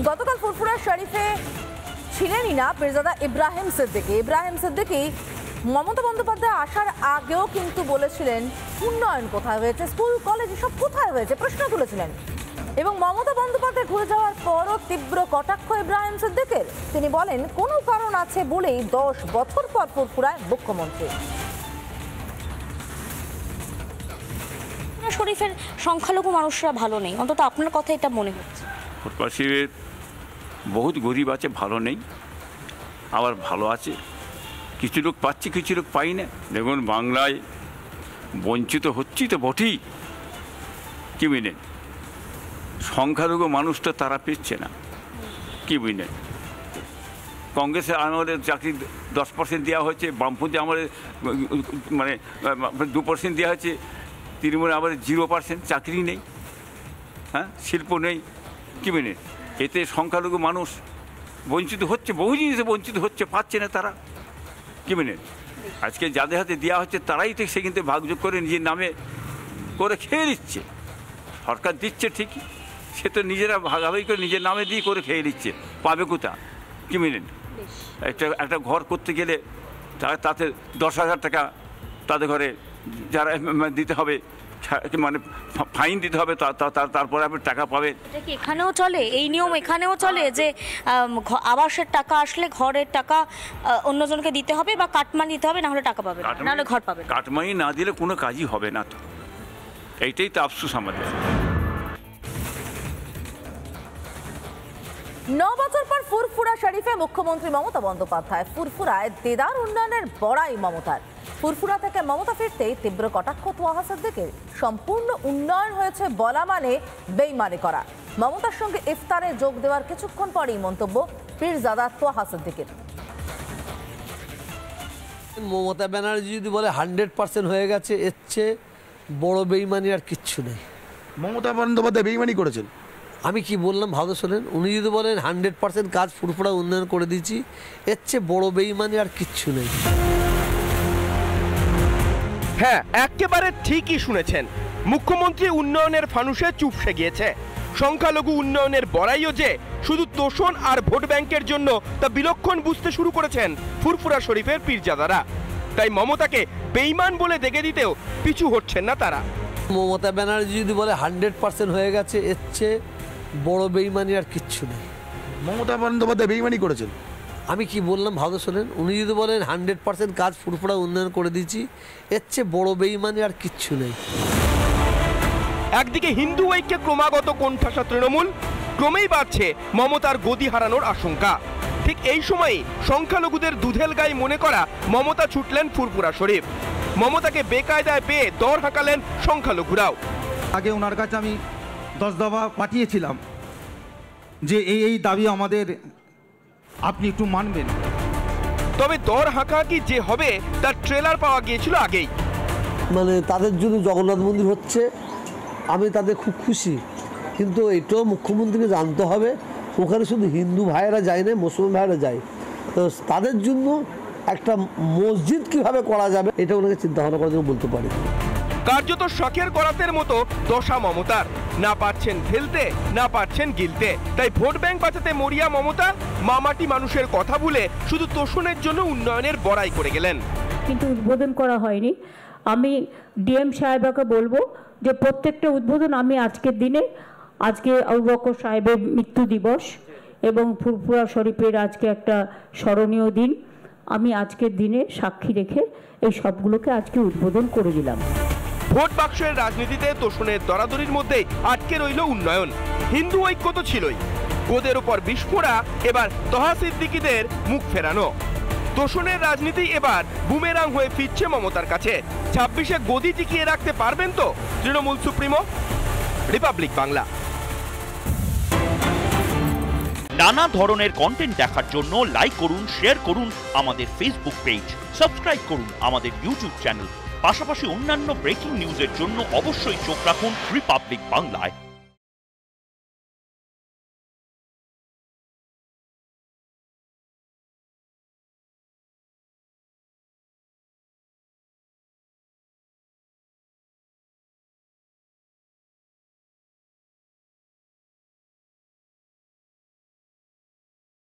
গতকাল ফুরফুরা শরীফে ছিলেনই না পীরজাদা ইব্রাহিম সিদ্দিকী মমতা বন্দ্যোপাধ্যায় আসার আগেও কিন্তু বলেছিলেন উন্নয়ন কোথায় হয়েছে, স্কুল কলেজ সব কোথায় হয়েছে প্রশ্ন তুলেছিলেন। এবং মমতা বন্দ্যোপাধ্যায় ঘুরে যাওয়ার পরও তীব্র কটাক্ষ ইব্রাহিম সিদ্দিকের। তিনি বলেন কোনো কারণ আছে বলেই 10 বছর পর ফুরফুরায় মুখ্যমন্ত্রী। শরীফের সংখ্যালঘু মানুষরা ভালো নেই, অন্তত আপনার কথা এটা মনে হচ্ছে? ফুরফুরা শরীফের বহুত গরিব আছে, ভালো নেই, আবার ভালো আছে। কিছু লোক পাচ্ছি, কিছু লোক পাই না। দেখুন বাংলায় বঞ্চিত হচ্ছি তো বটেই, কি বুঝলেন, সংখ্যালঘু মানুষটা তারা পেচ্ছে না, কি বুঝলেন। কংগ্রেসে আমাদের চাকরি 10% দেওয়া হয়েছে, বামপন্থী আমাদের মানে 2% দেওয়া হয়েছে, তৃণমূলে আমাদের 0% চাকরি নেই, হ্যাঁ, শিল্প নেই, কি বুঝলেন। এতে সংখ্যালঘু মানুষ বঞ্চিত হচ্ছে, বহু জিনিসে বঞ্চিত হচ্ছে, পাচ্ছে না তারা, কি বুঝলেন। আজকে যাদের হাতে দেওয়া হচ্ছে তারাই তো সে কিন্তু ভাগযোগ করে নিজের নামে করে খেয়ে নিচ্ছে। সরকার দিচ্ছে ঠিকই, সে তো নিজেরা ভাগাভাগি করে নিজের নামে দিয়ে করে খেয়ে নিচ্ছে, পাবে কোথা, কি বুঝলেন। একটা ঘর করতে গেলে তাতে 10,000 টাকা তাদের ঘরে যারা দিতে হবে, মানে ফাইন দিতে হবে, তারপরে আপনি টাকা পাবেন। এটা কি এখানেও চলে, এই নিয়ম এখানেও চলে যে আবাসের টাকা আসলে ঘরের টাকা অন্যজনকে দিতে হবে বা কাটমানি দিতে হবে, না হলে টাকা পাবে, না হলে ঘর পাবে? কাটমানি না দিলে কোনো কাজই হবে না, তো এইটাই তো আফসোস আমাদের। 9 বছর পর ফুরফুরা শরীফে মুখ্যমন্ত্রী মমতা বন্দ্যোপাধ্যায়। ফুরফুরায় দেদার উন্নয়নের বড়াই মমতার। ফুরফুরা থেকে মমতা ফিরতেই তীব্র কটাক্ষ তোহা সিদ্দিকের। সম্পূর্ণ উন্নয়ন হয়েছে বলা মানে বেইমানি করা। মমতার সঙ্গে ইফতারে যোগ দেওয়ার কিছুক্ষণ পরেই মন্তব্য পীরজাদা তোহা সিদ্দিকের। মমতা ব্যানার্জি যদি বলে 100% হয়ে গেছে, এর চেয়ে বড় বেইমানি আর কিচ্ছু নেই। মমতা বন্দ্যোপাধ্যায় বেইমানি করেছেন? আমি কি বললাম ভালো শোনেন, উনি যদি বলেন 100% কাজ ফুরফুরা উন্নয়ন করে দিয়েছি, এর চেয়ে বড় বেইমানি আর কিচ্ছু নেই। হ্যাঁ, একেবারে ঠিকই শুনেছেন। মুখ্যমন্ত্রী উন্নয়নের ফানুষে চুপসে গিয়েছে। সংখ্যালঘু উন্নয়নের বড়াইও যে শুধু তোষণ আর ভোট ব্যাংকের জন্য তা বিলক্ষণ বুঝতে শুরু করেছেন ফুরফুরা শরীফের পীরজাদারা। তাই মমতাকে বেইমান বলে দেখে দিতেও পিছু হচ্ছেন না তারা। মমতা ব্যানার্জি যদি বলে 100% হয়ে গেছে, এর চেয়ে বড় বেইমানি আর কিচ্ছু নেই। মমতা বন্দ্যোপাধ্যায় বেইমানি করেছেন? আমি কি বললাম ভালো শোনেন, উনি যদি বলেন 100% কাজ ফুরফুরা উন্নয়ন করে দিয়েছি, এর চেয়ে বড় বেইমানি আর কিচ্ছু নেই। একদিকে হিন্দু ঐক্যে ক্রমাগত কোণঠাসা তৃণমূল, ক্রমেই বাড়ছে মমতার গদি হারানোর আশঙ্কা। ঠিক এই সময়ই সংখ্যালঘুদের দুধেল গাই মনে করা মমতা ছুটলেন ফুরফুরা শরীফ। মমতাকে বেকায়দায় পেয়ে দর হাঁকালেন সংখ্যালঘুরাও। আগে ওনার কাছে আমি 10 দফা পাঠিয়েছিলাম যে এই দাবি আমাদের, আপনি একটু মানবেন। তবে দর হাঁকাহাঁকি যে হবে তার ট্রেলার পাওয়া গিয়েছিল আগেই। মানে তাদের জন্য জগন্নাথ মন্দির হচ্ছে, আমি তাদের খুব খুশি, কিন্তু এটাও মুখ্যমন্ত্রীকে জানতে হবে ওখানে শুধু হিন্দু ভাইয়েরা যায় না, মুসলমান ভাইয়েরা যায়, তো তাদের জন্য একটা মসজিদ কিভাবে করা যাবে এটা ওনাকে চিন্তাভাবনা করার জন্য বলতে পারি। কার্যত শখের করাতের মতো দশা মমতার, না পারছেন ফেলতে, না পারছেন গিলতে। তাই ভোট ব্যাংক বাঁচাতে মরিয়া মমতা মামাটি মানুষের কথা ভুলে শুধু তোষণের জন্য উন্নয়নের বড়াই করে গেলেন। কিন্তু উদ্বোধন করা হয়নি। আমি ডিএম সাহেবকে বলবো যে প্রত্যেকটা উদ্বোধন আমি আজকের দিনে, আজকে আবু বকর সাহেবের মৃত্যু দিবস এবং ফুরফুরা শরীফের আজকে একটা স্মরণীয় দিন, আমি আজকের দিনে সাক্ষী রেখে এই সবগুলোকে আজকে উদ্বোধন করে দিলাম। ভোট বাক্সের রাজনীতিতে তোষণের দরাদরির মধ্যেই আটকে রইল উন্নয়ন। হিন্দু ঐক্য তো ছিলই, গোদের উপর বিস্ফোরা এবার তোহা সিদ্দিকীদের মুখ ফেরানো। তোষণের রাজনীতি এবার বুমেরাং হয়ে ফিরছে মমতার কাছে। 26-এ গদি টিকিয়ে রাখতে পারবেন তো তৃণমূল সুপ্রিমো? রিপাবলিক বাংলা। নানা ধরনের কন্টেন্ট দেখার জন্য লাইক করুন, শেয়ার করুন আমাদের ফেসবুক পেজ, সাবস্ক্রাইব করুন আমাদের ইউটিউব চ্যানেল। পাশাপাশি অন্যান্য ব্রেকিং নিউজের জন্য অবশ্যই চোখ রাখুন রিপাবলিক বাংলায়।